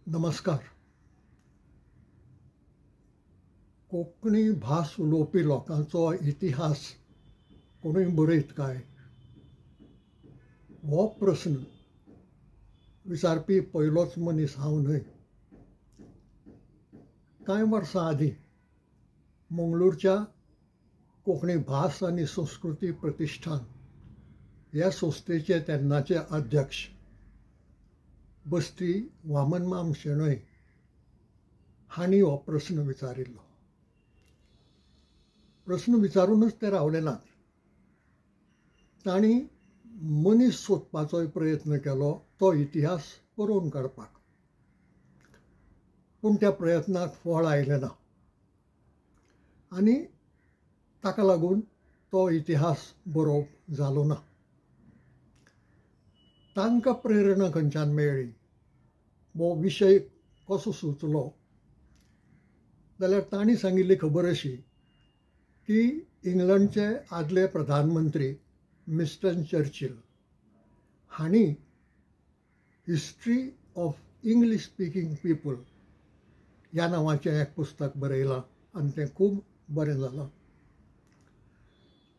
नमस्कार. कोंकणी भास उलोवपी लोकांचो इतिहास कोणूय बरयत काय हो प्रस्न विचारपी पयलोच मनीस हांव न्हय. कांय वर्सां आदीं मंगळूरच्या कोंकणी भास आनी संस्कृती प्रतिश्ठान ह्या संस्थेचे तेन्नाचे अध्यक्ष बस्ती वामनमाम शेणय हांणी हो प्रस्न विचारिल्लो. प्रस्न विचारूनच ते रावले नात. तांणी मनीस सोदपाचोय प्रयत्न केलो तो इतिहास बरोवन काडपाक, पूण त्या प्रयत्नाक फळ आयलें ना आनी ताका लागून तो इतिहास बरोवप जालो ना. तांकां प्रेरणा खंयच्यान मेळ्ळी, वो विशय कसो सुचलो, जाल्यार तांणी सांगिल्ली खबर अशी की इंग्लंडचे आदले प्रधानमंत्री विन्स्टन चर्चिल हांणी history of English speaking people ह्या नांवाचें एक पुस्तक बरयलां आनी तें खूब बरें जालां.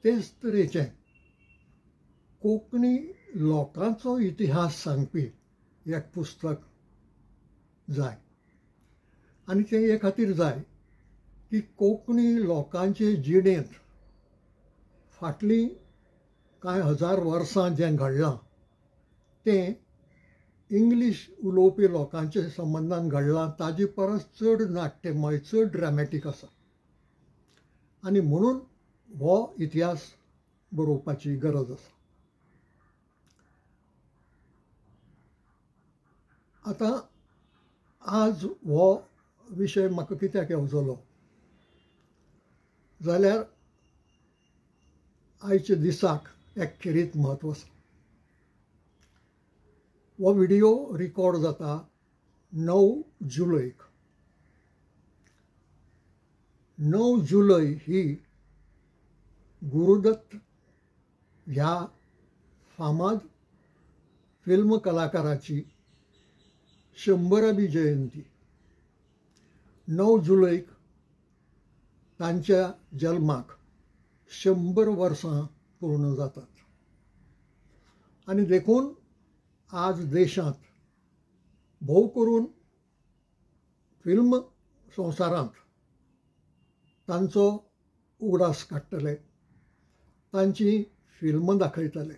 तेच तरेचें कोंकणी लोकांचो इतिहास सांगपी एक पुस्तक जाय. आनी तें हे खातीर जाय की कोंकणी लोकांचे जिणेंत फाटलीं कांय हजार वर्सां जें घडलां तें इंग्लीश उलोवपी लोकांचे संबंदान घडलां ताजे परस चड नाट्यमय, चड ड्रामॅटीक आसा. आनी म्हणून हो इतिहास बरोवपाची गरज आसा. आतां आज हो विशय म्हाका कित्याक येवजलो जाल्यार आयच्या दिसाक एक खेरीत म्हत्व आसा. हो व्हिडियो रिकॉर्ड जाता 9 जुलैक. 9 जुलय ही गुरुदत्त ह्या फामाद फिल्म कलाकाराची 100वी जयंती. 9 जुलैक तांच्या जल्माक 100 वर्सां पूर्ण जातात. आनी देखून आज देशांत भोव करून फिल्म संवसारांत तांचो उगडास काडटले, तांची फिल्म दाखयतले.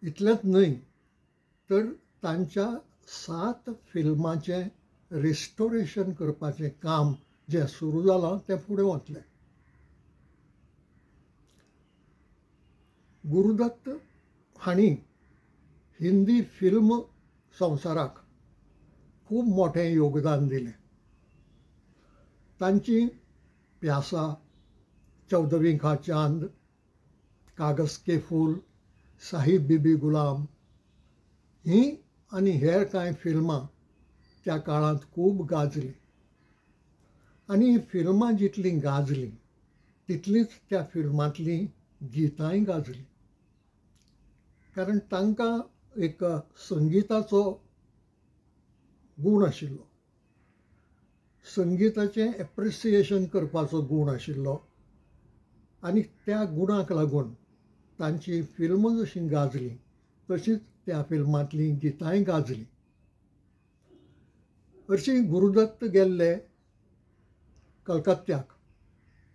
इतलेंच न्हय तर तांच्या 7 फिल्मांचें रिस्टोरेशन करपाचें काम जें सुरू जालां तें फुडें वतलें. गुरुदत्त हांणी हिंदी फिल्म संवसाराक खूब मोठें योगदान दिलें. तांची प्यासा, 14वीं का चांद, कागज के फूल, साहिब बीबी गुलाम ही आनी हेर कांय फिल्मां त्या काळांत खूब गाजलीं. आनी ही फिल्मां जितलीं गाजलीं तितलींच त्या फिल्मांतलीं गितांय गाजलीं. कारण तांकां एक संगिताचो गूण आशिल्लो, संगिताचें एप्रिसिएशन करपाचो गूण आशिल्लो. आनी त्या गुणाक लागून तांची फिल्म जशी गाजली तशीच त्या फिल्मांतलीं गितांय गाजलीं. हरशीं गुरुदत्त गेल्ले कलकत्त्याक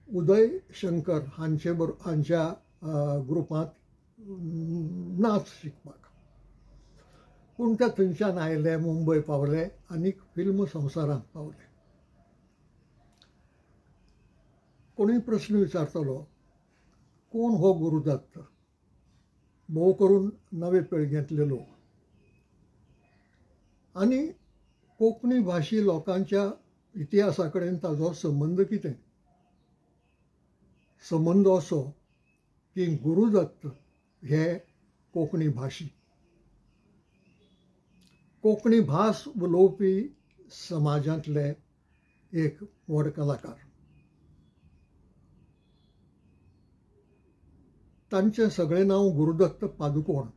उदय शंकर हांच्या ग्रुपांत नाच शिकपाक. पूण ते थंयच्यान आयले, मुंबय पावले आनी फिल्म संवसारांत पावले. कोणूय प्रस्न विचारतलो कोण हो गुरुदत्त? भोव करून नवे पिळगेंतले लोक. आनी कोंकणी भाशी लोकांच्या इतिहासा कडेन ताजो संबंद कितें? संबंद असो की गुरुदत्त हे कोंकणी भाशी, कोंकणी भास उलोवपी समाजांतले एक व्हड कलाकार. तांचें सगळें नांव गुरुदत्त पादुकोण.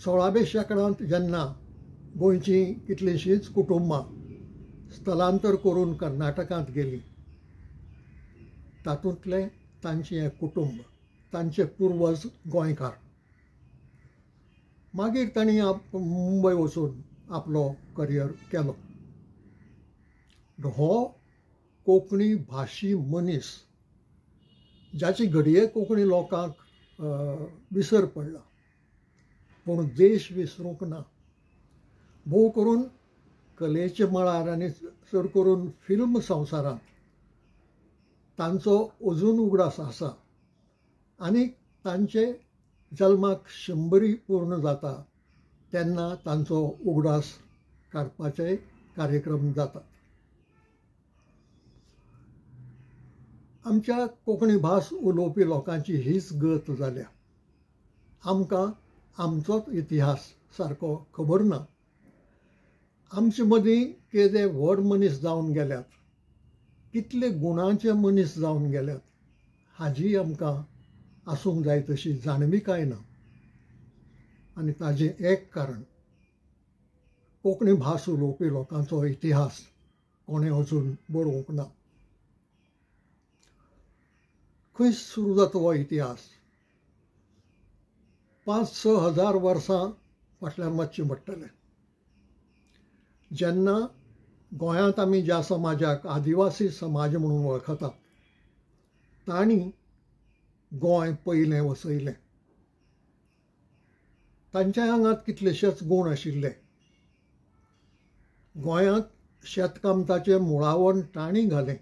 16व्या शेंकड्यांत जेन्ना गोंयची कितलींशींच कुटुंबां स्थलांतर करून कर्नाटकांत गेलीं. तातूंतलें तांचें हें कुटुंब, तांचे पुर्वज गोंयकार. मागीर तांणी मुंबय वचून आपलो करियर केलो. हो कोंकणी भाशी मनीस जाची घडये कोंकणी लोकांक विसर पडला, पूण देश विसरूंक ना. भोव करून कलेच्या मळार आनी चड करून फिल्म संवसारांत तांचो अजून उगडास आसा. आनी तांचे जल्माक 100 पूर्ण जाता तेन्ना तांचो उगडास काडपाचे कार्यक्रम जातात. आमच्या कोंकणी भास उलोवपी लोकांची हीच गत जाल्या. आमकां आमचोच इतिहास सारको खबर ना. आमचे मदीं केदे व्हड मनीस जावन गेल्यात, कितले गुणांचे मनीस जावन गेल्यात हाजी आमकां आसूंक जाय तशी जाणविकाय ना. आनी ताजें एक कारण कोंकणी भास उलोवपी लोकांचो इतिहास कोणें अजून बरोवंक ना. खंय सुरू जाता हो इतिहास? 5-6 हजार वर्सां फाटल्यान वचचें पडटलें. जेन्ना गोंयांत आमी ज्या समाजाक आदिवासी समाज म्हणून वळखतात तांणी गोंय पयलें वसयलें. तांच्या आंगांत कितलेशेच गूण आशिल्ले. गोंयांत शेतकामताचें मुळावण तांणी घालें.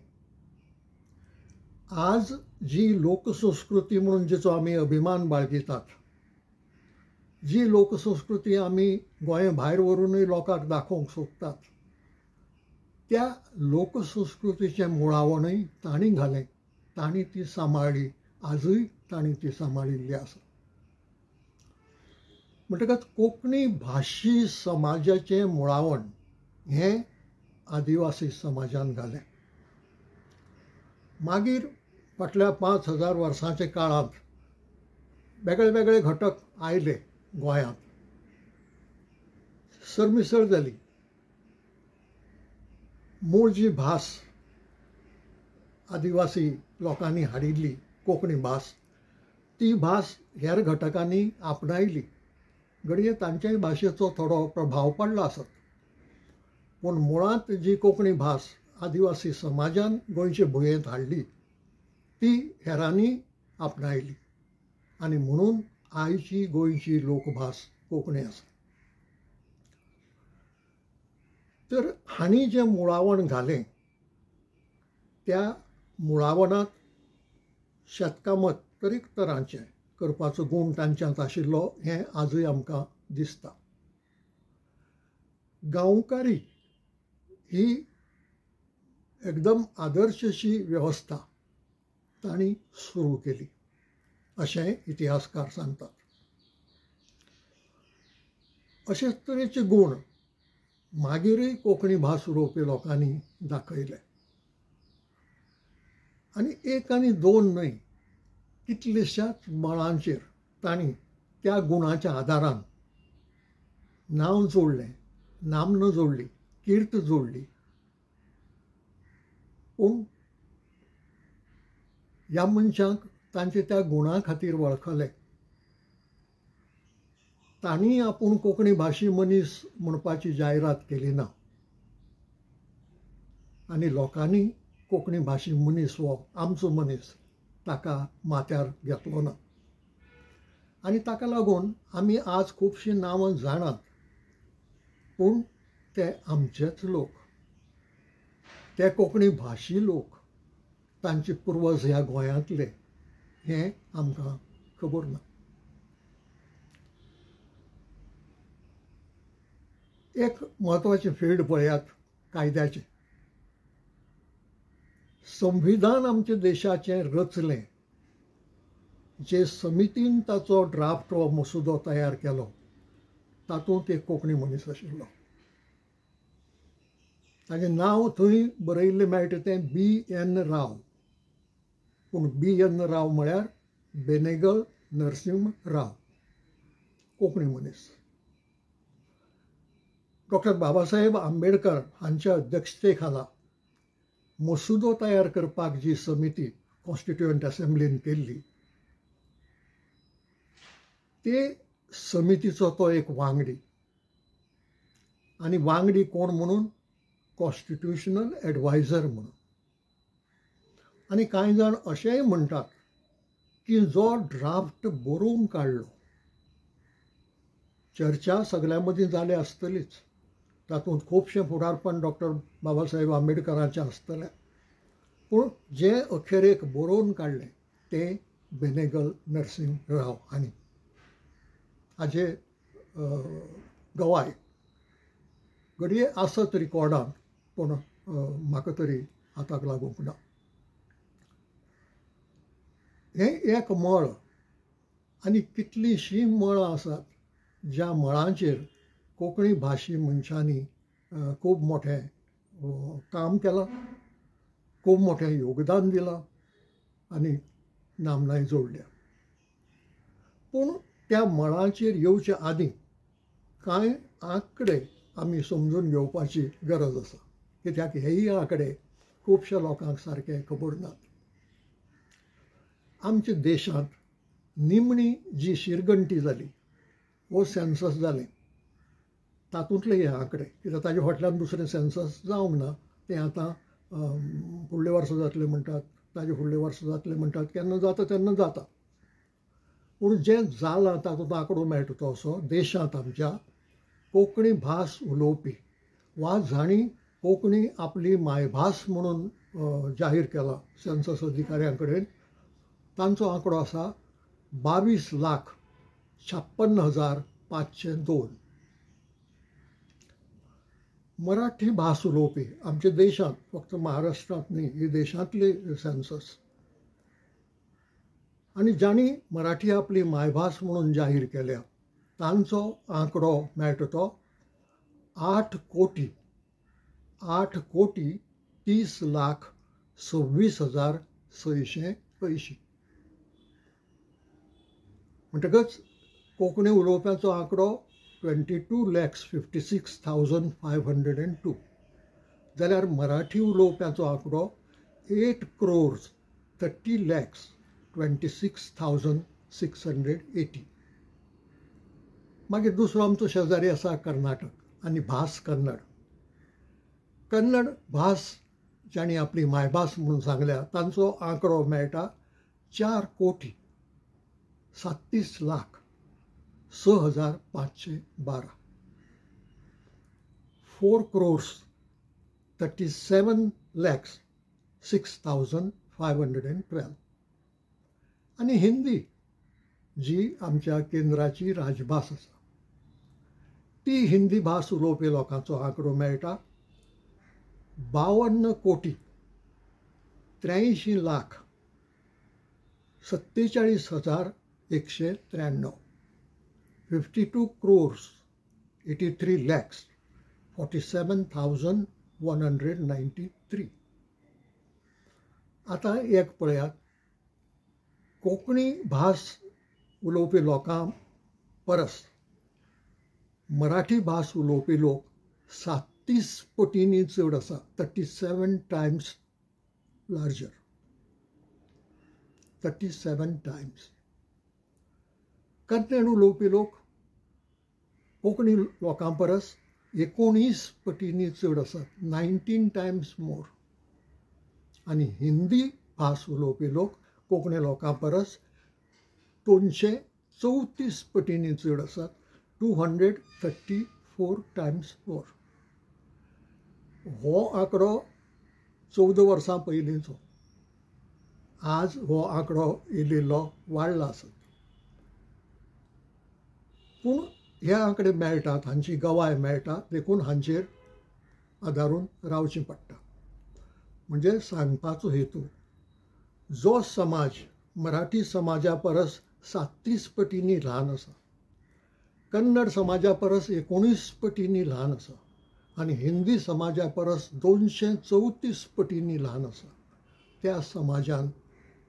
आज जी लोकसंस्कृती म्हणून जिचो आमी अभिमान बाळगितात, जी लोकसंस्कृती आमी गोंया भायर व्हरूनय लोकांक दाखोवंक सोदतात, त्या लोकसंस्कृतीचें मुळावणय तांणी घालें. तांणी ती सांबाळ्ळी. आजूय तांणी ती सांबाळिल्ली आसा. म्हणटकच कोंकणी भाशी समाजाचें मुळावण हें आदिवासी समाजान घालें. मागीर फाटल्या 5000 वर्सांच्या काळांत वेगळे वेगळे घटक आयले गोंयांत. सरमिसळ जाली. मूळ जी भास आदिवासी लोकांनी हाडिल्ली कोंकणी भास, ती भास हेर घटकांनी आपणायली. घडये तांच्याय भाशेचो थोडो प्रभाव पडला आसत, पूण मुळांत जी कोंकणी भास आदिवासी समाजान गोंयचे भुंयेंत हाडली ती हेरांनी आपणायली. आनी म्हणून आयची गोंयची लोकभास कोंकणी आसा. तर हांणी जें मुळावण घालें त्या मुळावणांत शेतकामत तरेक तरांचें करपाचो गूण तांच्यांत आशिल्लो हें आजूय आमकां दिसता. गांवकारी ही एकदम आदर्शशी वेवस्था तांणी सुरू केली अशें इतिहासकार सांगतात. अशेच तरेचे गूण मागीरय कोंकणी भास उलोवपी लोकांनी दाखयले. आनी एक आनी दोन न्हय, कितलेशाच मळांचेर तांणी त्या गुणाच्या आदारान नांव जोडलें, नामनां जोडली, कीर्त जोडली. पूण ह्या मनशांक तांचे त्या गुणां खातीर वळखलें. तांणी आपूण कोंकणी भाशी मनीस म्हणपाची जायरात केली ना. आनी लोकांनी कोंकणी भाशी मनीस हो आमचो मनीस ताका माथ्यार घेतलो ना. आनी ताका लागून आमी आज खुबशीं नांवां जाणात, पूण ते आमचेच लोक, ते कोंकणी भाशी लोक, तांचे पुर्वज ह्या गोंयांतले हें आमकां खबर ना. एक म्हत्वाचें फील्ड पळयात कायद्याचें. संविधान आमच्या देशाचें रचलें, जे समितीन ताचो ड्राफ्ट वा मसुदो तयार केलो तातूंत एक कोंकणी मनीस आशिल्लो. ताचें नांव थंय बरयल्लें मेळटा तें B.N. राव. पूण B.N. राव म्हळ्यार बेनेगल नरसिंह राव, कोंकणी मनीस. डॉक्टर बाबासाहेब आंबेडकर हांच्या अध्यक्षतेखाला मसुदो तयार करपाक जी समिती कॉन्स्टिट्युयंट असेंब्लीन केल्ली ते समितीचो तो एक वांगडी आणि वांगडी कोण म्हणून कॉन्स्टिट्युशनल एडवायझर म्हणून. आणि कांय जाण अशेंय म्हणटात की जो ड्राफ्ट बरोवन काडलो, चर्चा सगळ्यां मदीं जाली आसतलीच, तातूंत खुबशें फुडारपण डॉक्टर बाबासाहेब आंबेडकरांचें आसतलें, पूण जें अखेरेक बरोवन काडलें तें बेनेगल नरसिंह राव हांणी. हाचे गवाय घडये आसत रिकॉर्डांत, पूण म्हाका तरी हाताक लागूंक ना. हें एक मळ आनी कितलींशीं मळां आसात ज्या मळांचेर कोंकणी भाशी मनशांनी खूब मोठें काम केलां, खूब मोठें योगदान दिलां आनी नामनाय जोडल्या. पूण त्या मळांचेर येवचे आदीं कांय आंकडे आमी समजून घेवपाची गरज आसा, कित्याक हेय आंकडे खुबश्या लोकांक सारके खबर नात. आमच्या देशांत निमणी जी शिरगंटी जाली वो सेन्सस जालें, तातूंतले हे आंकडे, कित्याक ताजे फाटल्यान दुसरें सेन्सस जावंक ना. तें आतां फुडले वर्सा जातलें म्हणटात, ताजे फुडले वर्सा जातलें म्हणटात, केन्ना जाता तेन्ना जाता. पूण जें जालां तातूंत आंकडो मेळटा तो असो, देशांत आमच्या कोंकणी भास उलोवपी वा जाणी कोंकणी आपली मायभास म्हणून जाहीर केला सेन्सस अधिकाऱ्यां कडेन, तांचो आंकडो आसा 22,56,502. मराठी भास उलोवपी आमच्या देशांत, फक्त महाराष्ट्रांत न्ही, ही देशांतली सेन्सस, आनी जाणी मराठी आपली मायभास म्हणून जाहीर केल्या तांचो आंकडो मेळटा तो 8,30,26,680. म्हणटकच कोंकणी उलोवप्यांचो आंकडो 22,56,502. जाल्यार मराठी उलोवप्यांचो आंकडो 8,30,26,680. मागीर दुसरो आमचो शेजारी आसा कर्नाटक आनी भास कन्नड. कन्नड भास जाणी आपली मायभास म्हणून सांगल्या तांचो आंकडो मेळटा 4,36,06,512. 4,37,06,512. आनी हिंदी जी आमच्या केंद्राची राजभास आसा, ती हिंदी भास उलोवपी लोकांचो आंकडो मेळटा 52,47,46,193. 52,83,47,193. आतां एक पळयात, कोंकणी भास उलोवपी लोकां परस मराठी भास उलोवपी लोक 37 पटींनी चड आसा, 37 टायम्स लार्जर. 37 टायम्स. कन्नड उलोवपी लोक कोंकणी लोकां परस 19 पटींनी चड आसात, 19 टायम्स मोर. आनी हिंदी भास उलोवपी लोक कोंकणी लोकां परस 234 पटींनी चड आसात, 234 टायम्स मोर. हो आंकडो 14 वर्सां पयलींचो. आज हो आंकडो इल्लो वाडला आसत. पूण हे आंकडे मेळटात, हांची गवाय मेळटा, देखून हांचेर आदारून रावचें पडटा. म्हणजे सांगपाचो हेतू, जो समाज मराठी समाजा परस 37 पटींनी ल्हान आसा, कन्नड समाजा परस 19 पटींनी ल्हान आसा आनी हिंदी समाजा परस 234 पटींनी ल्हान आसा, त्या समाजान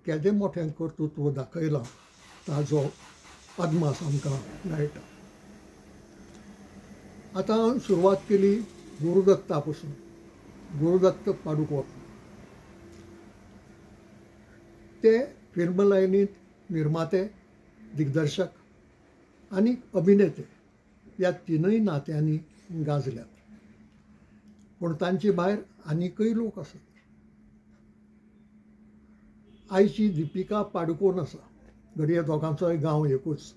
केदें मोठें कर्तृत्व दाखयलां ताजो अदमास आमकां मेळटा. आता सुरुवात केली गुरुदत्तापासून. गुरुदत्त पाडुकोन ते फिल्म लाईनीत निर्माते, दिग्दर्शक आणि अभिनेते या तीनही नात्यांनी गाजल्यात. पण तांचे भायर आनीकय लोक आसात. आईची दिपिका पाडुकोन आसा, घडये दोगांचोय गांव एकूच.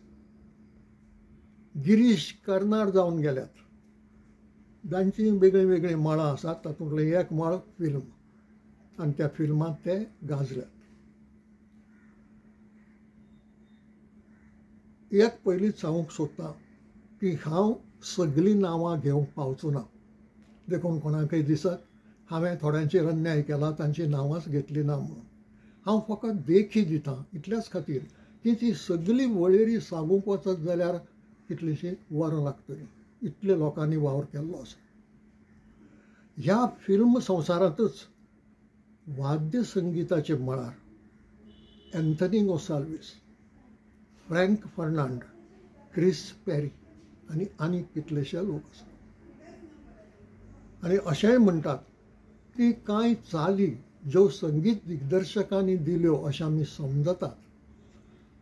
गिरीश कर्नाड जावन गेल्यात. तांची वेगळी वेगळी मळां आसात, तातूंतलें एक मळ फिल्म, आनी त्या फिल्मांत ते गाजल्यात. एक पयलींच सांगूंक सोदतां की हांव सगळीं नांवां घेवंक पावचो ना. देखून कोणाकय दिसत हांवें थोड्यांचेर अन्याय केला, तांची नांवांच घेतलीं ना म्हणून. हांव फकत देखी दितां इतल्याच खातीर की ती सगळी वळेरी सांगूंक वचत जाल्यार कितलींशीं वरां लागतलीं. इतले लोकांनी वावर केल्लो आसा. ह्या फिल्म संवसारांतच वाद्य संगीताचे मळार एंथनी गोन्साल्वीस, फ्रँक फर्नांड, क्रिस पेरी आनी कितलेशे लोक आसात. आनी अशेंय म्हणटात की कांय चाली ज्यो संगीत दिग्दर्शकांनी दिल्यो अशें आमी समजतात,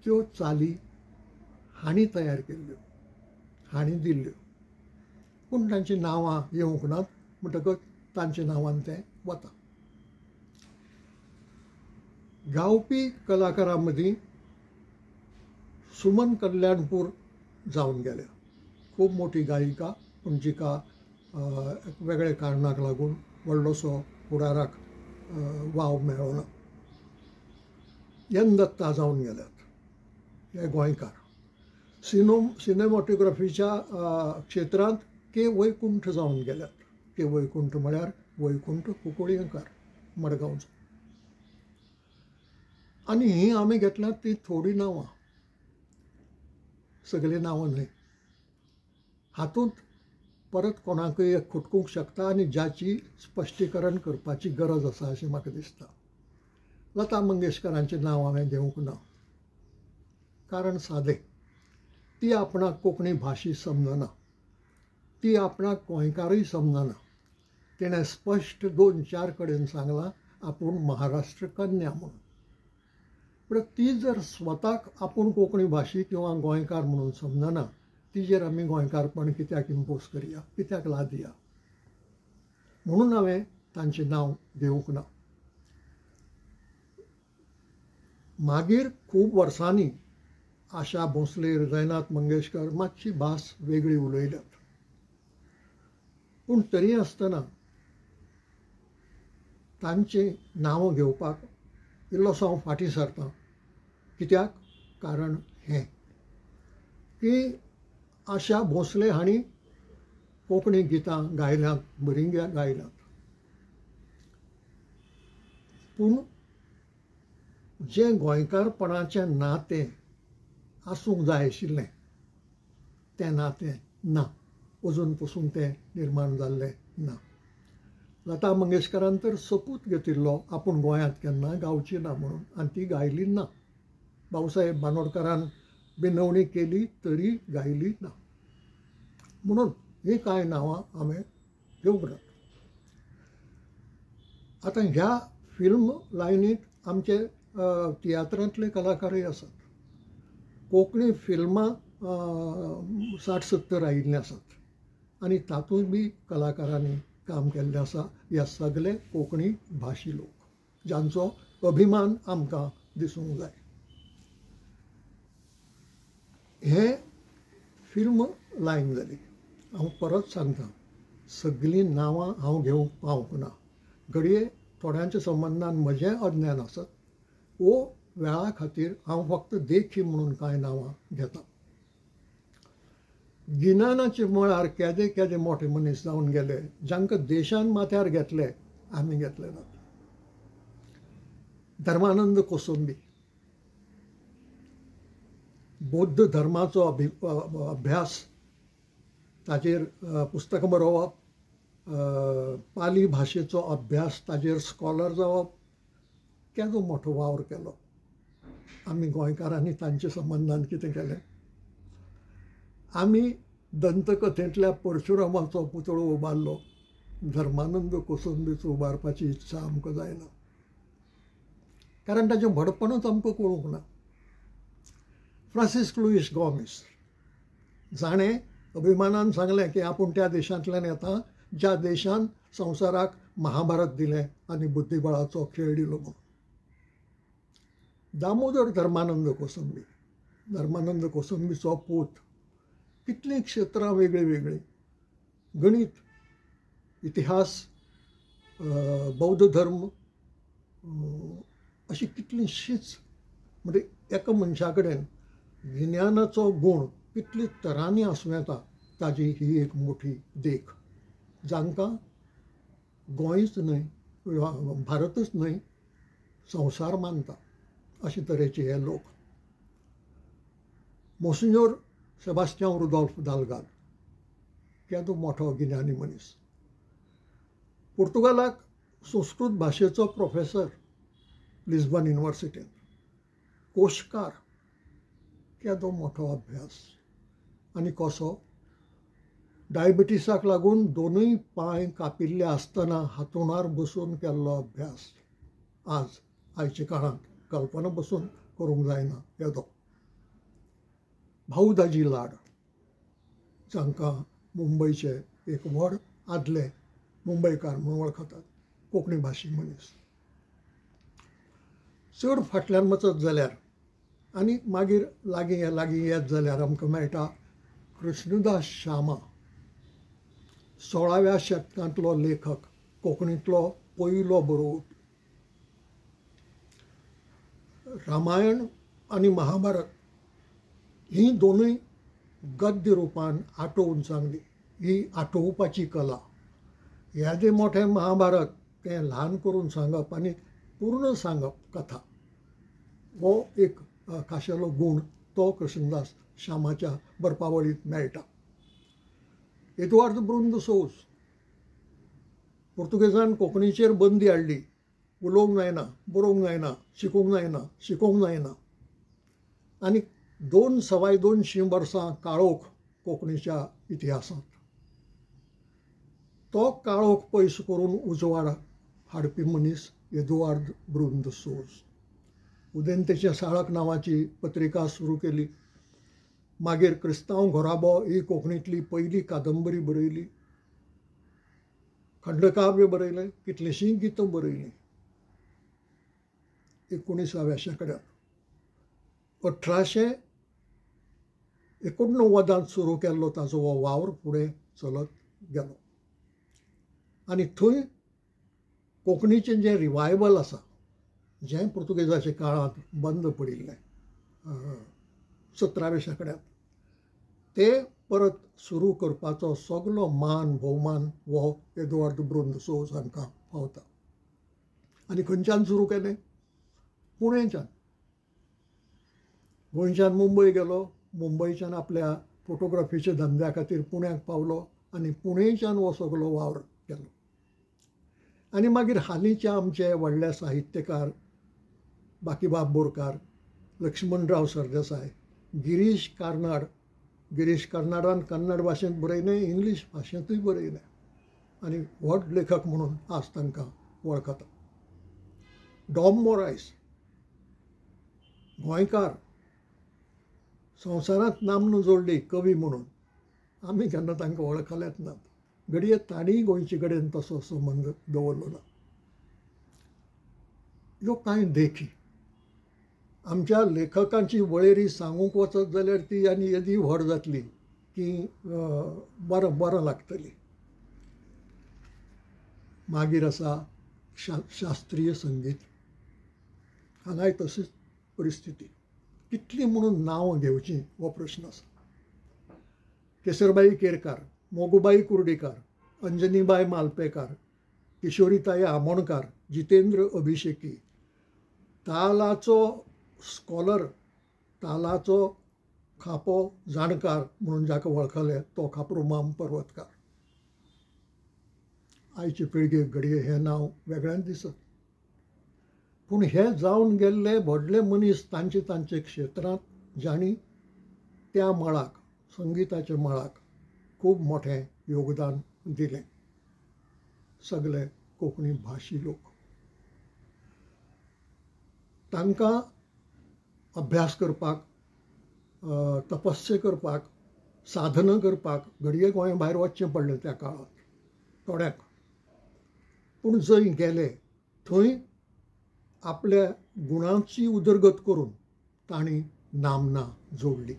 त्यो चाली हांणी तयार केल्ल्यो, हांणी दिल्ल्यो. पूण तांचीं नांवां येवंक नात, म्हणटकच तांच्या नांवान तें वता. गावपी कलाकारां मदीं सुमन कल्याणपूर जावन गेल्या. खूब मोठी गायिका, पूण जिका वेगळ्या कारणाक लागून व्हडलोसो फुडाराक वाव मेळ्ळो ना. एन दत्ता जावन गेल्यात, हे गोंयकार. सिनेमॅटोग्राफीच्या क्षेत्रांत के वैकुंठ जावन गेल्यात. के वैकुंठ म्हळ्यार वैकुंठ कुंकळयेंकार, मडगांवचो. आनी ही आमी घेतल्यात ती थोडी नांवां, सगळीं नांवां न्हय. हातूंत परत कोणाकय एक खुटकूंक शकता आनी जाची स्पश्टीकरण करपाची गरज आसा अशें म्हाका दिसता. लता मंगेशकरांचें नांव हांवें घेवंक ना. कारण सादें, ती आपणाक कोंकणी भाशी समजना, ती आपणाक गोंयकारूय समजना. तिणें स्पश्ट 2-4 कडेन सांगलां आपूण महाराष्ट्र कन्या म्हणून. पण ती जर स्वताक आपूण कोंकणी भाशी किंवा गोंयकार म्हणून समजना, तिजेर आमी गोंयकारपण कित्याक इम्पोज करया, कित्याक लादया. म्हणून हांवें तांचें नांव घेवंक ना. मागीर खूब वर्सांनी आशा भोसले, हृदयनाथ मंगेशकर मातशी भास वेगळी उलयल्यात. पूण तरी आसतना तांचें नांव घेवपाक इल्लोसो हांव फाटीं सरतां. कित्याक? कारण हें की आशा भोसले हांणी कोंकणी गितां गायल्यांत, बरीं गायल्यांत. पूण जें गोंयकारपणाचें नातें आसूंक जाय आशिल्लें तें नातें ना. अजून पसून तें निर्माण जाल्लें ना. लता मंगेशकरान तर सपूत घेतिल्लो आपूण गोंयांत केन्ना गावची ना म्हणून, आनी ती गायली ना. भाऊसाहेब बांदोडकरान बिनवणी केली तरी गायली ना. म्हणून ही कांय नांवां हांवें घेवंक ना. आतां ह्या फिल्म लायनींत आमचे तियात्रांतले कलाकारय आसात. कोंकणी फिल्मां 60-70 आयिल्लीं आसात आनी तातूंत बी कलाकारांनी काम केल्लें आसा. हे सगळे कोंकणी भाशी लोक, जांचो अभिमान आमकां दिसूंक जाय. हे फिल्म लायन जाली. हांव परत सांगतां, सगळीं नांवां हांव घेवंक पावंक ना. घडये थोड्यांच्या संबंदान म्हजें अज्ञान आसत, वो वेळा खातीर हांव फक्त देखी म्हणून कांय नांवां घेतां. गिन्यानाचे मळार केदे केदे मोठे मनीस जावन गेले, जांकां देशान माथ्यार घेतले, आमी घेतले नात. धर्मानंद कोसंबी, बौद्ध धर्माचो अभ्यास, ताचेर पुस्तकां बरोवप, पाली भाशेचो अभ्यास, ताचेर स्कॉलर जावप, केदो मोठो वावर केलो. आमी गोंयकारांनी तांचे संबंदान कितें केलें? आमी दंतकथेंतल्या परशुरामाचो पुतळो उबारलो, धर्मानंद कोसंबीचो उबारपाची इत्सा आमकां जायना, कारण ताचें भडपणूच आमकां कळूंक ना. फ्रांसीस लुईस गॉमेस जाणें अभिमानान सांगलें की आपूण त्या देशांतल्यान येता ज्या देशान संवसाराक महाभारत दिलें आनी बुद्धीबळाचो खेळ दिलो म्हणून. दामोदर धर्मानंद कोसंबीचो पूत कितलीं क्षेत्रां वेगळीं वेगळीं, गणित, इतिहास, बौद्ध धर्म, अशी कितलींशींच, म्हणजे एका मनशा कडेन गिन्यानाचो गूण कितली तरांनी आसूं येता ताजी ही एक मोठी देख, जांकां गोंयच न्हय, भारतच न्हय, संवसार मानता. अशे तरेचे हे लोक. मोन्सिन्योर सेबास्टियान रुदॉल्फ दालगाद केदो मोठो गिन्यानी मनीस. पुर्तुगालाक संस्कृत भाशेचो प्रोफेसर लिस्बन युनिवर्सिटींत. कोशकार केदो मोठो अभ्यास. आनी कसो? डायबिटीसाक लागून दोनूय पांय कापिल्ले आसतना हांतरुणार बसून केल्लो अभ्यास आयच्या काळांत कल्पना बसून करूंक जायना येदो. भाऊ दाजी लाड, जांकां मुंबयचे एक व्हड आदले मुंबयकार म्हणून वळखतात, कोंकणी भाशीक मनीस. चड फाटल्यान वचत जाल्यार आनी मागीर लागीं येत जाल्यार आमकां मेळटा कृष्णदास शामा, 16व्या शेतकांतलो लेखक, कोंकणींतलो पयलो बरोवपी. रामायण आनी महाभारत ही दोनूय गद्य रुपान आटोवन सांगली. ही आटोवपाची कला. येदें मोठें महाभारत तें ल्हान करून सांगप आनी पूर्ण सांगप कथा, हो एक खाशेलो गूण तो कृष्णदास शामाच्या बरपावळींत मेळटा. एदुआर्द ब्रुंद सोज, पुर्तुगेजान कोंकणीचेर बंदी हाडली. उलोवंक जायना, बरोवंक जायना, शिकोवंक जायना. आनी 2 सवाय 200 वर्सां काळोख कोंकणीच्या इतिहासांत. तो काळोख पयस करून उजवाड हाडपी मनीस एदुआर्द ब्रुंद सोज. उदेंतेचें साळक नांवाची पत्रिका सुरू केली. मागीर क्रिस्तांव घोराबो ही कोंकणींतली पयली कादंबरी बरयली. खंडकाव्य बरयलें, कितलींशींच गितां बरयलीं. 19व्या शेंकड्यांत. 1889 सुरू केल्लो ताचो हो वावर फुडें चलत गेलो. आनी थंय कोंकणीचें जें रिवायवल आसा, जें पुर्तुगेजाच्या काळांत बंद पडिल्लें 17व्या शेंकड्यांत, तें परत सुरू करपाचो सगलो मान भोवमान हो एदुआर्द ब्रुंद सोज हांकां पावता. आनी खंयच्यान सुरू केलें? पुणेच्यान. गोंयच्यान मुंबय गेलो, मुंबयच्यान आपल्या फोटोग्राफीच्या धंद्या खातीर पुण्याक पावलो आनी पुणेच्यान हो सगलो वावर केलो. आनी मागीर हालींचे आमचे व्हडले साहित्यकार बाकीबाब बोरकार, लक्ष्मणराव सरदेसाय, गिरीश कार्नाड. गिरीश कार्नाडान कन्नड भाशेंत बरयलें, इंग्लीश भाशेंतूय बरयलें आनी व्हड लेखक म्हणून आज तांकां वळखता. डॉम मोरायस, गोंयकार, संवसारांत नामनां जोडली कवी म्हणून. आमी केन्ना तांकां वळखलेंच नात. घडये ताणीय गोंयचे कडेन तसो संबंद दवरलो ना. ह्यो कांय देखी. आमच्या लेखकांची वळेरी सांगूंक वचत जाल्यार ती आनी येदी व्हड जातली की बरं लागतली. मागीर आसा शास्त्रीय संगीत. हांगाय तशीच परिस्थिती. कितली म्हणून नांवां घेवचीं हो प्रश्न आसा. केसरबाई केरकार, मोगूबाई कुर्डीकार, अंजनीबाई मालपेकार, किशोरीताई आमोणकार, जितेंद्र अभिशेकी, तालाचो स्कॉलर, तालाचो खापो जाणकार म्हणून जाका वळखले तो खापरूमाम पर्वतकार. आयचे पिळगेक घडये हें नांव वेगळेंच दिसत. पूण हे जावन गेल्ले व्हडले मनीस तांचे क्षेत्रांत जाणी त्या मळाक, संगिताच्या मळाक खूब मोठें योगदान दिलें सगळे कोंकणी भाशी लोक. तांकां अभ्यास करपाक, तपस्या करपाक, साधना करपाक घडये गोंया भायर वचचें पडलें त्या काळांत थोड्याक. पूण जंय गेले थंय आपल्या गुणांची उदरगत करून तांणी नामना जोडली.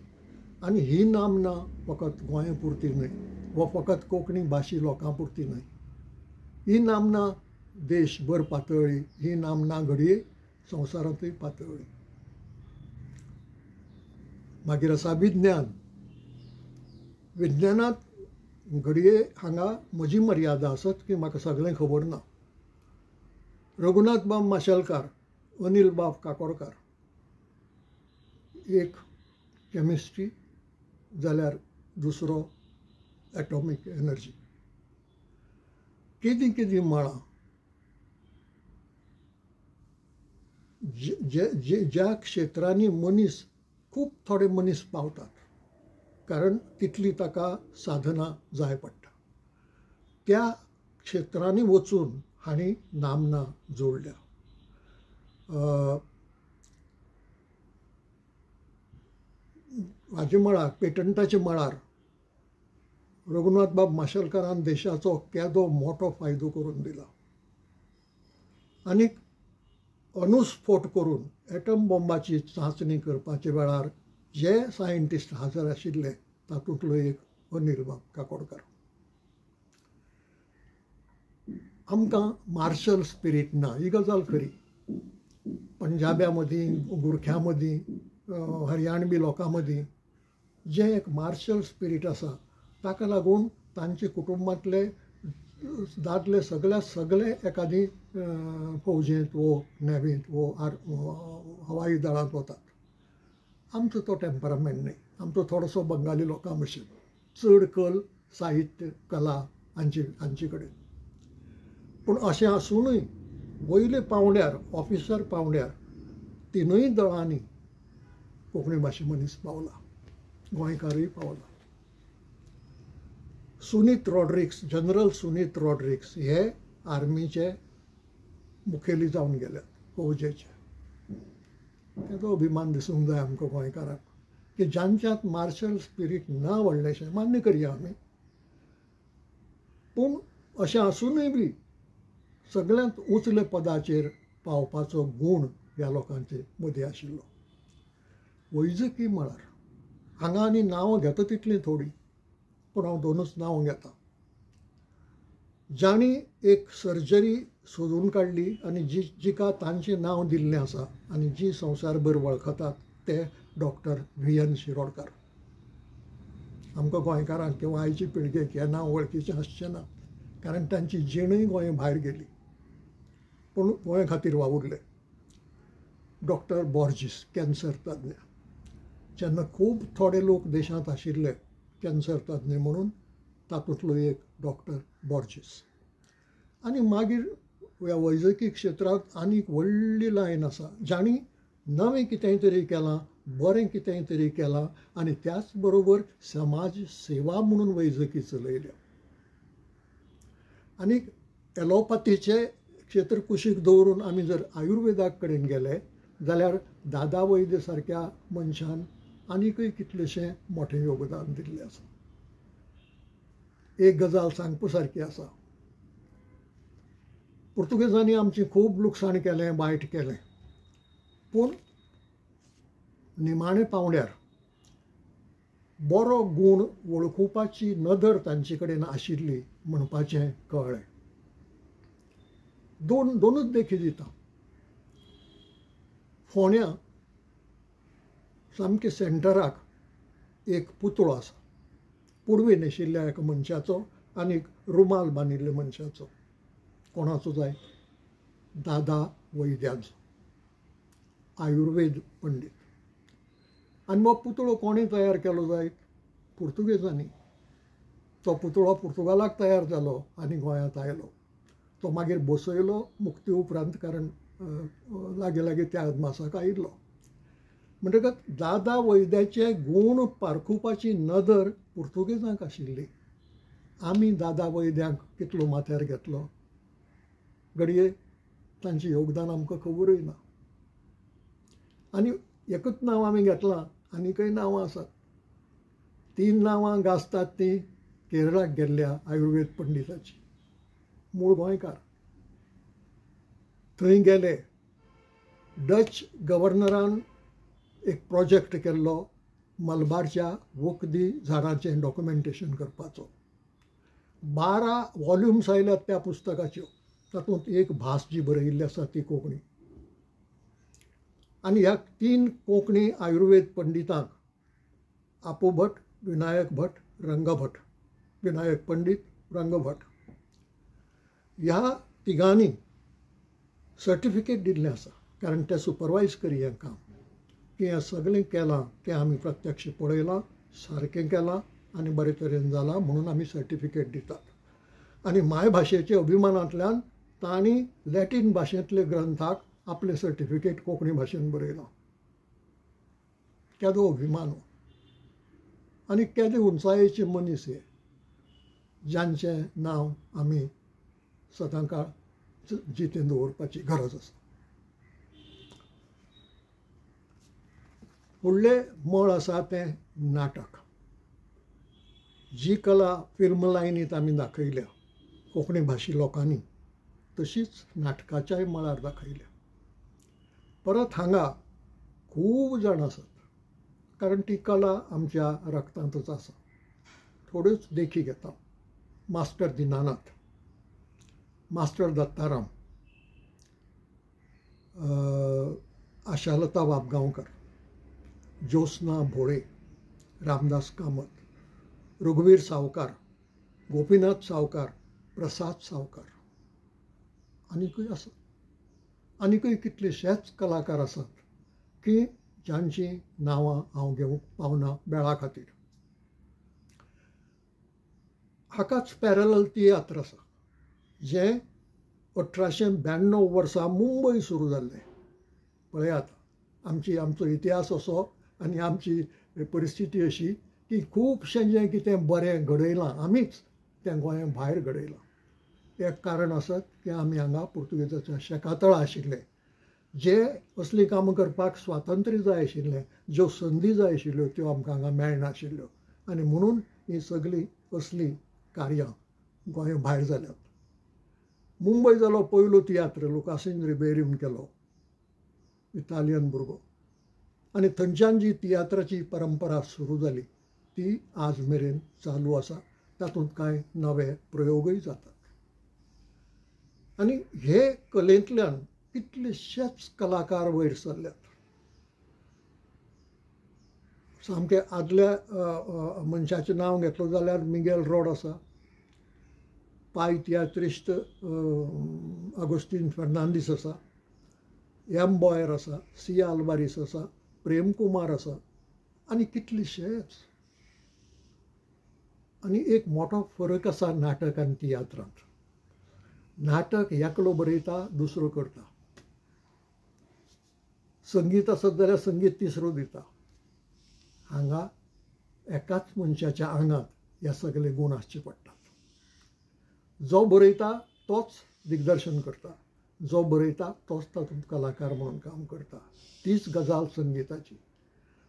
आनी ही नामना फकत गोंया पुरती न्हय वा फकत कोंकणी भाशी लोकां पुरती न्हय. ही नामना देशभर पातळ्ळी, ही नामना घडये संवसारांतूय पातळ्ळी. मागीर आसा विज्ञान. विज्ञानांत घडये हांगा म्हजी मर्यादा आसत की म्हाका सगळें खबर ना. रघुनाथ बाब माशेलकार, अनिल बाब काकोडकार, एक केमिस्ट्री जाल्यार दुसरो एटॉमीक एनर्जी. कितें कितें मळां ज्या क्षेत्रांनी मनीस खूब थोडे मनीस पावतात कारण तितली ताका साधना जाय पडटा, त्या क्षेत्रांनी वचून हांणी नामना जोडल्या. हाचे मळार, पेटंटाच्या मळार रघुनाथ बाब माशेलकारान देशाचो केदो मोठो फायदो करून दिला. आनीक अणुस्फोट करून एटम बॉम्बाची चांचणी करपाच्या वेळार जे सायंटिस्ट हजर आशिल्ले तातूंतलो एक अनिल बाब काकोडकर. आमकां मार्शल स्पिरीट ना, ही गजाल खरी. पंजाब्या मदीं, गुरख्यां मदीं, हरयाणवी लोकां मदीं जें एक मार्शल स्पिरीट आसा ताका लागून तांचे कुटुंबांतले दादले सगळे एखादी फौजेंत वो नेव्हींत वो हवाई दळांत वतात. आमचो तो टेम्परामेंट न्हय. आमचो थोडोसो बंगाली लोकां भशेन चड कल साहित्य कला हांचे कडेन. पूण अशें आसुनूय वयले पावंड्यार, ऑफिसर पावंड्यार तिनूय दळांनी कोंकणी भाशे मनीस पावला, गोंयकारूय पावला. सुनीत रॉड्रिक्स, जनरल सुनीत रॉड्रिक्स हे आर्मीचे मुखेली जावन गेल्यात, फौजेचे. तेजो अभिमान दिसूंक जाय आमकां गोंयकारांक की जांच्यात मार्शल स्पिरीट ना व्हडलेशें, मान्य करया आमी. पूण अशें आसुनूय बी सगळ्यांत उंचले पदाचेर पावपाचो गूण ह्या लोकांचे मदीं आशिल्लो. वैजकी मळार हांगा आनी नांवां घेता तितलीं थोडीं, पूण हांव दोनूच नांवां घेतां. जाणी एक सर्जरी सोदून काडली आनी जिका तांचें नांव दिल्लें आसा आनी जी संवसारभर वळखतात ते डॉक्टर व्ही.एन. शिरोडकार. आमकां गोंयकारांक किंवा आयची पिळगेक हें नांव वळखीचें आसचें ना कारण तांची जीणय गोंया भायर गेली पूण गोंया खातीर वावुरले. डॉक्टर बॉर्जीस, कॅन्सर तज्ञ. जेन्ना खूब थोडे लोक देशांत आशिल्ले कॅन्सर तज्ञ म्हणून तातूंतलो एक डॉक्टर बॉर्जीस. आनी मागीर ह्या वैजकी क्षेत्रांत आनीक व्हडली लायन आसा. जाणी नवें कितेंय तरी केलां, बरें कितेंय तरी केलां आनी त्याच बरोबर समाज सेवा म्हणून वैजकी चलयल्या. आनीक एलोपॅथीचे क्षेत्र कुशीक दवरून आमी जर आयुर्वेदाक कडेन गेले जाल्यार दादा वैद्य सारक्या मनशान आनीकय कितलेशें मोठें योगदान दिल्लें आसा. एक गजाल सांगपा सारकी आसा. पुर्तुगेजांनी आमची खूब लुकसाण केलें, वायट केलें, पूण निमाणे पावंड्यार बरो गूण वळखुपाची नदर तांचे कडेन आशिल्ली म्हणपाचें कळ्ळें. दोनूच देखी दिता. फोंड्या सामके सेंटराक एक पुतळो आसा पुडवे न्हेशिल्ल्या एका मनशाचो आनीक रुमाल बांदिल्ल्या मनशाचो. कोणाचो जाय? दादा वैद्याचो, आयुर्वेद पंडीत. आनी हो पुतळो कोणें तयार केलो जाय? पुर्तुगेजांनी. तो पुतळो पुर्तुगालाक तयार जालो आनी गोंयांत आयलो. तो मागीर बसयलो मुक्ती उपरांत कारण लागीं लागीं त्या अदमासाक आयिल्लो. म्हणटकच दादा वैद्याचे गूण पारखुपाची नदर पुर्तुगेजांक आशिल्ली आमी दादा वैद्यांक कितलो माथ्यार घेतलो घडये तांचें योगदान आमकां खबरूय ना. आनी एकूच नांव आमी घेतलां, आनीकय नांवां आसात. 3 नांवां गाजतात ती केरळाक गेल्ल्या आयुर्वेद पंडिताची. मूळ गोंयकार. थंय गेले. डच गव्हर्नरान एक प्रोजेक्ट केल्लो मलबारच्या वखदी झाडांचें डॉक्युमेंटेशन करपाचो. 12 वॉल्युम्स आयल्यात त्या पुस्तकाच्यो. तातूंत एक भास जी बरयिल्ली आसा ती कोंकणी. आनी ह्या 3 कोंकणी आयुर्वेद पंडितांक आपोभट, विनायक भट, रंगभट, विनायक पंडित, रंगभट ह्या तिगांनी सर्टिफिकेट दिल्लें आसा. कारण ते सुपरवायज करी हें काम की हें सगळें केलां तें आमी प्रत्यक्ष पळयलां, सारकें केलां आनी बरे तरेन जालां म्हणून आमी सर्टिफिकेट दितात. आनी मायभाशेच्या अभिमानांतल्यान तांणी लॅटीन भाशेंतले ग्रंथाक आपलें सर्टिफिकेट कोंकणी भाशेन बरयलां. केदो अभिमान आनी केदे उंचायेचे मनीस हे, जांचें नांव आमी सदांकाळ जितेन दवरपाची गरज आसा. फुडलें मळ आसा तें नाटक. जी कला फिल्म लायनींत आमी दाखयल्या कोंकणी भाशी लोकांनी, तशीच नाटकाच्याय मळार दाखयल्या. परत हांगा खूब जाण आसात, कारण ती कला आमच्या रक्तांतच आसा. थोड्योच देखी घेता. मास्टर दिनानाथ, मास्टर दत्ताराम, आशालता वाबगांवकर, ज्योत्स्ना भोळे, रामदास कामत, रघुवीर सावकार, गोपीनाथ सावकार, प्रसाद सावकार, आनीकय आसात. आनीकय कितलेशेच कलाकार आसात की जांची नांवां हांव घेवंक पावना वेळा खातीर. हाकाच पॅरलल तियात्र आसा, जें 1892 वर्सा मुंबय सुरू जाल्लें. पळयात, आमचो इतिहास असो आनी आमची परिस्थिती अशी की खुबशें जें कितें बरें घडयलां आमीच तें गोंया भायर घडयलां. एक कारण आसत की आमी हांगा पुर्तुगेजाच्या शेकातळ आशिल्ले, जे असलीं कामां करपाक स्वातंत्र्य जाय आशिल्लें, ज्यो संदी जाय आशिल्ल्यो त्यो आमकां हांगा मेळनाशिल्ल्यो. आनी म्हणून ही सगळीं असलीं कार्यां गोंया भायर जाल्यात. मुंबय जालो पयलो तियात्र लुकासीन रिबेरीन केलो, इटालियन भुरगो. आनी थंयच्यान जी तियात्राची परंपरा सुरू जाली ती आज मेरेन चालू आसा. तातूंत कांय नवे प्रयोगय जातात. आनी हे कलेंतल्यान कितलेशेच कलाकार वयर सरल्यात. सामके आदल्या मनशाचें नांव घेतलो जाल्यार मिगेल रोड आसा, पाय तियात्रिस्ट आगोस्तीन फर्नांदीस आसा, एम बॉयर आसा, सी आल्वारीस आसा, प्रेम कुमार आसा, आनी कितलेशेच. आनी एक मोठो फरक आसा नाटक आनी तियात्रांत. नाटक एकलो बरयता, दुसरो करता. संगीत आसत जाल्यार संगीत तिसरो दिता. हांगा एकाच मनशाच्या आंगांत हे सगळे गूण आसचे पडटात. जो बरयता तोच दिग्दर्शन करता, जो बरयता तोच तातूंत कलाकार म्हणून काम करता. तीच गजाल संगीताची.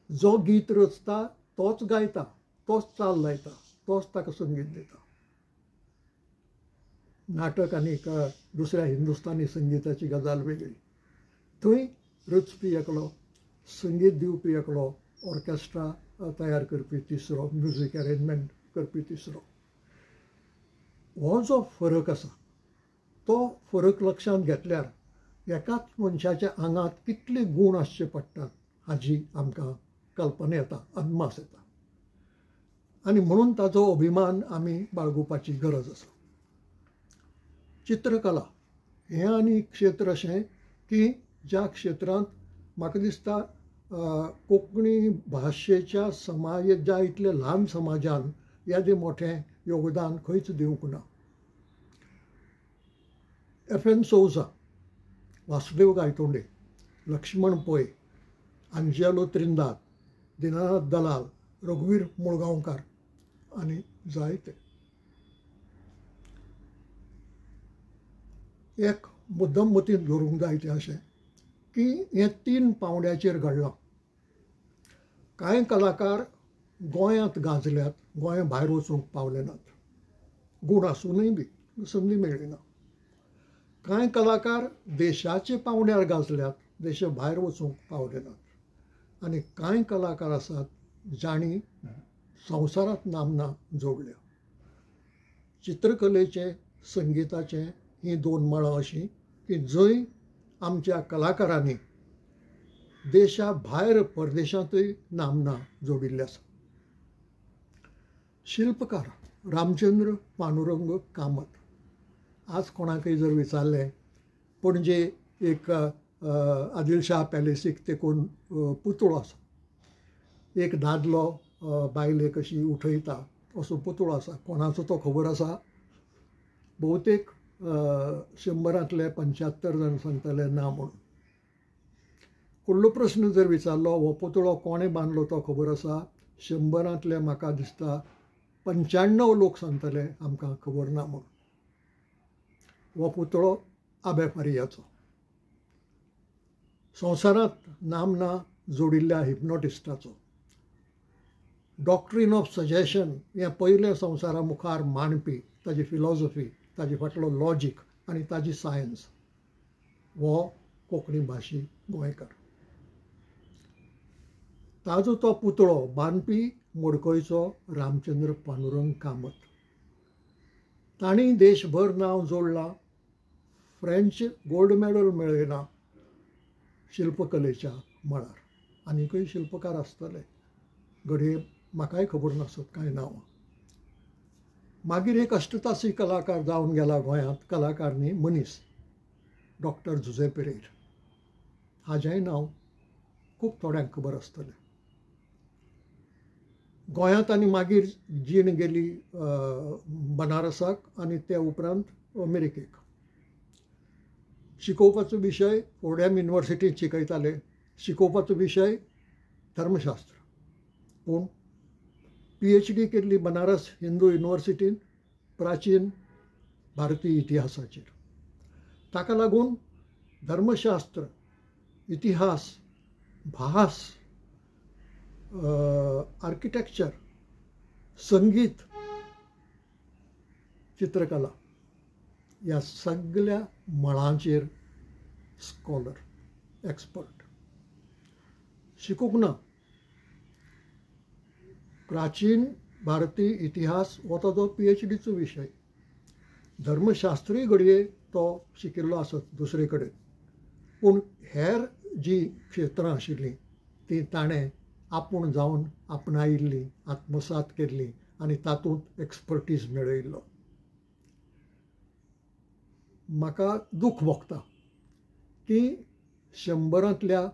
जो गीत रचता तोच गायता, तोच चाल लायता, तोच ताका संगीत दिता. नाटक आनी दुसऱ्या हिंदुस्तानी संगीताची गजाल वेगळी. थंय रचपी एकलो, संगीत दिवपी एकलो, ऑर्केस्ट्रा तयार करपी तिसरो, म्युजीक अरेंजमेंट करपी तिसरो. हो जो फरक आसा तो फरक लक्षांत घेतल्यार एकाच मनशाच्या आंगांत कितले गूण आसचे पडटात हाची आमकां कल्पना येता, अदमास येता. आनी म्हणून ताचो अभिमान आमी बाळगुपाची गरज आसा. चित्रकला हें आनी क्षेत्र अशें की ज्या क्षेत्रांत म्हाका दिसता कोंकणी भाशेच्या समाजाच्या इतल्या ल्हान समाजान येदें मोठें योगदान खंयच दिवंक ना. FN सौजा, वासुदेव गायतोंडे, लक्ष्मण पै, आंजेलो त्रिंदाद, दिनानाथ दलाल, रघुवीर मुळगांवकार आनी जायते. एक मुद्दम मतींत दवरूंक जाय तें अशें की हें 3 पावंड्याचेर घडलां. कांय कलाकार गोंयांत गाजल्यात, गोंया भायर वचूंक पावले नात, गूण आसूनय बी संदी मेळ्ळी ना. कांय कलाकार देशाचे पावंड्यार गाजल्यात, देशा भायर वचूंक पावले नात. आनी कांय कलाकार आसात जांणी संवसारांत नामना जोडल्या. चित्रकलेचें, संगीताचें ही 2 मळां अशीं की जंय आमच्या कलाकारांनी देशा भायर परदेशांतूय नामना जोडिल्ली आसा. शिल्पकार रामचंद्र पांडुरंग कामत. आज कोणाकय जर विचारलें पणजे एक आदिलशाह पॅलेसीक तेकून पुतळो आसा, एक दादलो बायलेक अशी उठयता असो पुतळो आसा, कोणाचो तो खबर आसा? भोवतेक 100तले 75 जाण सांगतले ना म्हणून. फुडलो प्रस्न जर विचारलो हो पुतळो कोणें बांदलो तो खबर आसा? 100तले म्हाका दिसता 95 लोक सांगतले आमकां खबर ना म्हणून. हो पुतळो आबे फारियाचो. संवसारांत नामना जोडिल्ल्या हिप्नोटिस्टाचो. डॉक्ट्रीन ऑफ सजेशन हें पयलें संवसारा मुखार मांडपी, ताजी फिलॉसॉफी, ताजे फाटलो लॉजीक आनी ताजी सायन्स हो कोंकणी भाशी गोंयकार. ताजो तो पुतळो बांदपी मडकयचो रामचंद्र पांडुरंग कामत. तांणी देशभर नांव जोडलां. फ्रेंच गोल्ड मॅडल मेळयलां शिल्पकलेच्या मळार. आनीकय शिल्पकार आसतले, घडये म्हाकाय खबर नासत कांय नांवां. मागीर एक अष्टतासी कलाकार जावन गेला गोंयांत, कलाकार न्ही मनीस, डॉक्टर जुझे पेरेर. हाजेंय नांव खूब थोड्यांक खबर आसतलें. गोंयांत आनी मागीर जीण गेली बनारसाक आनी ते उपरांत अमेरिकेक. शिकोवपाचो विशय फोर्डहॅम युनिवर्सिटींत शिकयताले. शिकोवपाचो विशय धर्मशास्त्र. पूण PhD केल्ली बनारस हिंदू युनिवर्सिटीन प्राचीन भारतीय इतिहासाचेर. ताका लागून धर्मशास्त्र, इतिहास, भास, आर्किटेक्चर, संगीत, चित्रकला ह्या सगळ्या मळांचेर स्कॉलर, एक्सपर्ट. शिकूंक ना. प्राचीन भारतीय इतिहास हो ताजो PhDचो विशय. धर्मशास्त्रूय घडये तो शिकिल्लो आसत दुसरे कडेन. पूण हेर जी क्षेत्रां आशिल्लीं ती ताणें आपूण जावन आपणायिल्ली, आत्मसात केल्ली आनी तातूंत एक्सपर्टीज मेळयल्लो. म्हाका दूख भोगता की 100तल्या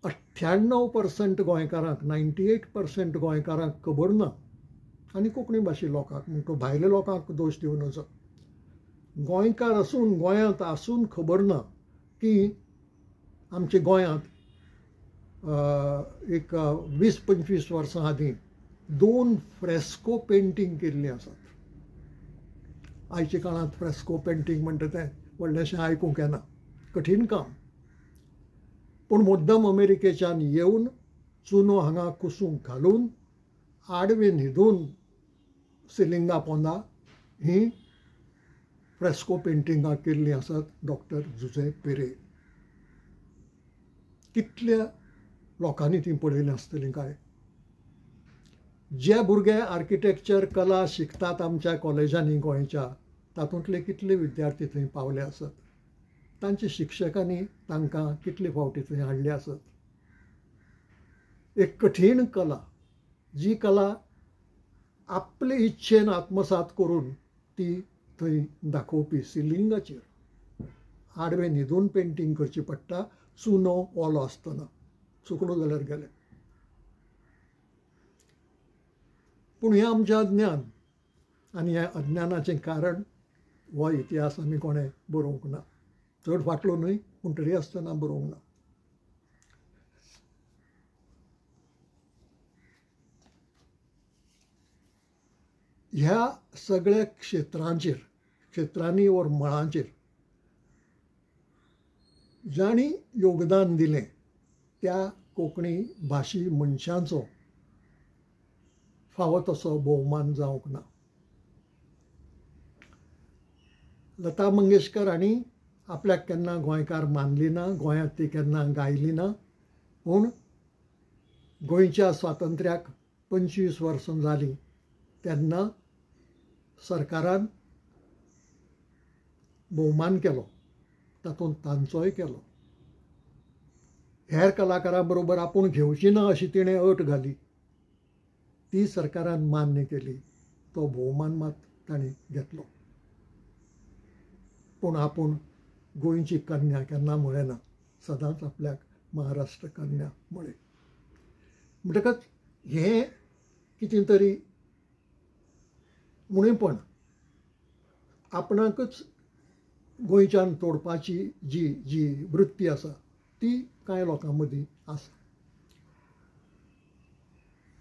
98% गोंयकारांक, 98% गोंयकारांक खबर ना. आनी कोंकणी भाशी लोकांक म्हणटा भायल्या लोकांक दोश दिवं नजो. गोंयकार आसून, गोंयांत आसून खबर ना की आमच्या गोंयांत एक 20-25 वर्सां आदीं 2 फ्रेस्को पेंटींग केल्लीं आसात. आयच्या काळांत फ्रेस्को पेंटींग म्हणटा तें व्हडलेंशें आयकूंक येना, कठीण काम. पूण मुद्दम अमेरिकेच्यान येवन चुनो हांगा कुसूंक घालून आडवे न्हिदून सिलिंगा पोंदा ही फ्रेस्को पेंटिंगां केल्लीं आसात डॉक्टर जुझे पेरेर. कितल्या लोकांनी ती पळयलीं आसतलीं काय. जे भुरगे आर्किटेक्चर कला शिकतात आमच्या कॉलेजांनी गोंयच्या, तातूंतले कितले विद्यार्थी थंय पावले आसत. तांच्या शिक्षकांनी तांकां कितले फावटी थंय हाडले आसत. एक कठीण कला, जी कला आपले इच्छेन आत्मसात करून ती थंय दाखोवपी सिलिंगाचेर आडवे न्हिदून पेंटींग करची पडटा. चुनो ओलो आसतना, चुकलो जाल्यार गेलें. पूण हें आमचें अज्ञान. आनी ह्या अज्ञानाचें कारण हो इतिहास आमी कोणें बरोवंक ना. चड फाटलो न्हय, पूण तरी आसतना बरोवंक ना. ह्या सगळ्या क्षेत्रांनी वर मळांचेर जाणी योगदान दिलें त्या कोंकणी भाशी मनशांचो फावो तसो भोवमान जावंक ना. लता मंगेशकर हांणी आपल्याक केन्ना गोंयकार मानली ना, गोंयांत ती केन्ना गायली ना, पूण गोंयच्या स्वातंत्र्याक 25 वर्सां जालीं तेन्ना सरकारान भोवमान केलो, तातूंत तांचोय केलो. हेर कलाकारां बरोबर आपूण घेवची ना अशी तिणें अट घाली, ती सरकारान मान्य केली. तो भोवमान मात ताणें घेतलो. पूण आपूण गोंयची कन्या केन्ना म्हळेना, सदांच आपल्याक महाराष्ट्र कन्या म्हळें. म्हणटकच हें कितें तरी मुणेपण आपणाकच गोंयच्यान तोडपाची जी वृत्ती आसा ती कांय लोकां मदीं आसा.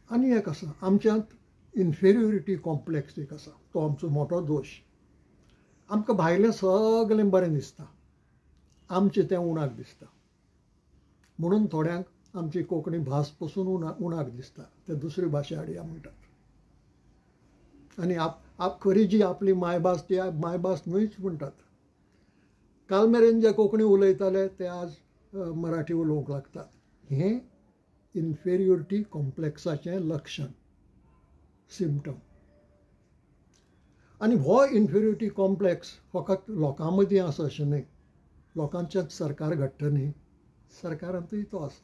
आनी एक आसा, आमच्यांत इन्फेरियोरिटी कॉम्प्लेक्स एक आसा, तो आमचो मोठो दोश. आमकां भायलें सगळें बरें दिसता, आमचें तें उणाक दिसता. म्हणून थोड्यांक आमची कोंकणी भास पसून उणाक दिसता, ते दुसरी भाशा हाडया म्हणटात. आनी खरी जी आपली मायभास ती मायभास न्हयच म्हणटात. काल मेरेन जे कोंकणी उलयताले ते आज मराठी उलोवंक लागतात. हें इन्फेरियोरिटी कॉम्प्लेक्साचें लक्षण, सिम्पटम. आनी हो इन्फेरियोरिटी कॉम्प्लेक्स फकत लोकां मदीं आसा अशें न्हय, लोकांचेंच सरकार घडटा न्ही, सरकारांतूय तो आसा.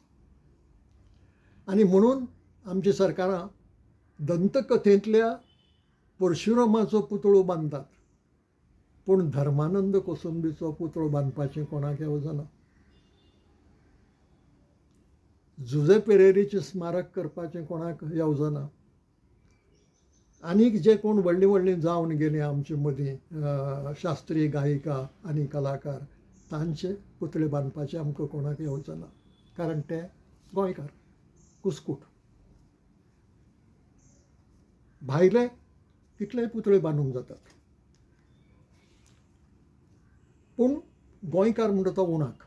आनी म्हणून आमची सरकारां दंतकथेंतल्या परशुरामाचो पुतळो बांदतात, पूण धर्मानंद कोसंबीचो पुतळो बांदपाचें कोणाक येवजना. जुजे पेरेरीचें स्मारक करपाचें कोणाक येवजना. आनीक जे कोण व्हडलीं व्हडलीं जावन गेलीं आमचे मदीं शास्त्रीय गायिका आनी कलाकार, तांचे पुतळे बांदपाचें आमकां कोणाक येवजना, कारण ते गोंयकार कुस्कूट. भायले कितलेय पुतळे बांदूंक जातात, पूण गोंयकार म्हणटा तो उणाक,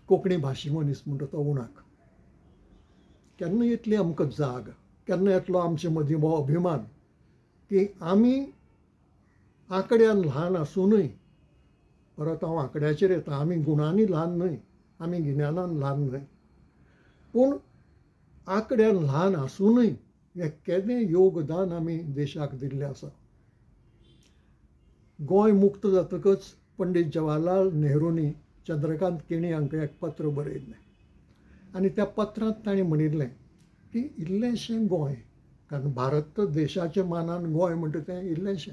कोंकणी भाशी मनीस म्हणटा तो उणाक. केन्ना येतली आमकां जाग, केन्ना येतलो आमचे मदीं हो अभिमान की आमी आंकड्यान ल्हान आसुनूय, परत हांव आंकड्याचेर येता, आमी गुणांनी ल्हान न्हय, आमी गिन्यानान ल्हान न्हय, पूण आंकड्यान ल्हान आसुनूय हें केदें योगदान आमी देशाक दिल्लें आसा. गोंय मुक्त जातकच पंडीत जवाहरलाल नेहरूनी चंद्रकांत केणी हांकां एक पत्र बरयल्लें, आनी त्या पत्रांत ताणें म्हणिल्लें की इल्लेंशें गोंय, कारण भारत देशाच्या मानान गोंय म्हणटा तें इल्लेंशें,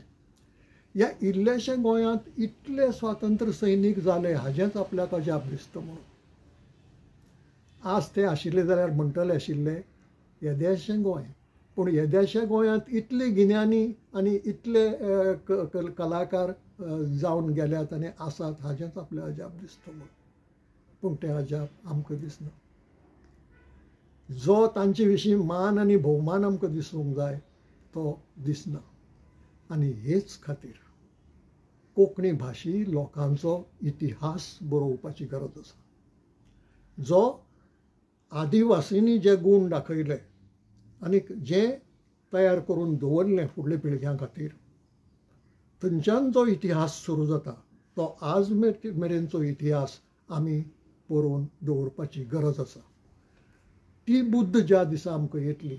ह्या इल्लेशें गोंयांत इतले स्वातंत्र्य सैनीक जाले हाचेंच आपल्याक अजाप दिसता. म्हणून आज ते आशिल्ले जाल्यार म्हणटले आशिल्ले येदेशें गोंय, पूण येदेशें गोंयांत इतले गिन्यानी आनी इतले कलाकार जावन गेल्यात आनी आसात हाचेंच आपल्याक अजाप दिसता. म्हणून पूण तें अजाप आमकां दिसना. जो तांचे विशीं मान आनी भोवमान आमकां दिसूंक जाय तो दिसना. आनी हेच खातीर कोंकणी भाशी लोकांचो इतिहास बरोवपाची गरज आसा. जो आदिवासींनी जे गूण दाखयले आनी जे तयार करून दवरलें फुडले पिळग्यां खातीर, थंयच्यान जो इतिहास सुरू जाता तो आज मेरेनचो इतिहास आमी बरोवन दवरपाची गरज आसा. ती बुद्ध ज्या दिसा आमकां येतली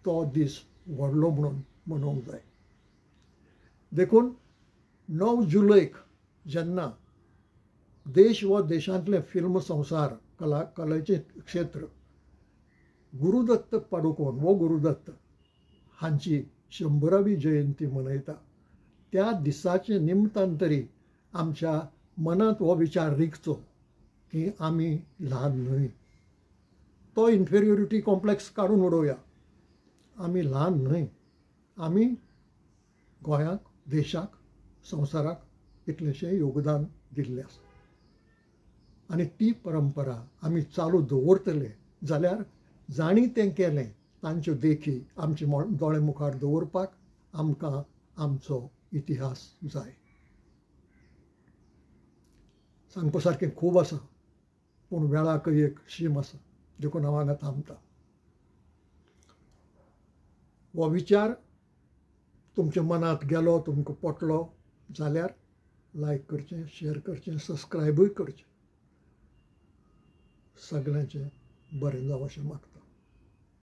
तो दीस व्हडलो म्हणून मनोवंक जाय. देखून 9 जुलैक जेन्ना देश व देशांतले फिल्म संवसार, कलेचें क्षेत्र गुरुदत्त पाडुकोन वो गुरुदत्त हांची 100वी जयंती मनयता, त्या दिसाचे निमतान तरी आमच्या मनांत हो विचार रिगचो की आमी ल्हान न्हय. तो इन्फेरियोरिटी कॉम्प्लेक्स काडून उडोवया. आमी ल्हान न्हय, आमी गोंयाक, देशाक, संवसाराक इतलेशें योगदान दिल्लें आसा. आनी ती परंपरा आमी चालू दवरतले जाल्यार जाणी तें केलें तांच्यो देखी आमचे दोळे मुखार दवरपाक आमकां आमचो इतिहास जाय. सांगपा सारकें खूब आसा पूण वेळाक एक शीम आसा देखून हांव हांगा थांबता. हो विचार तुमच्या मनांत गेलो, तुमकां पटलो जाल्यार लायक करचें, शेअर करचें, सबस्क्रायबूय करचें. सगळ्यांचें बरें जावं अशें मागता.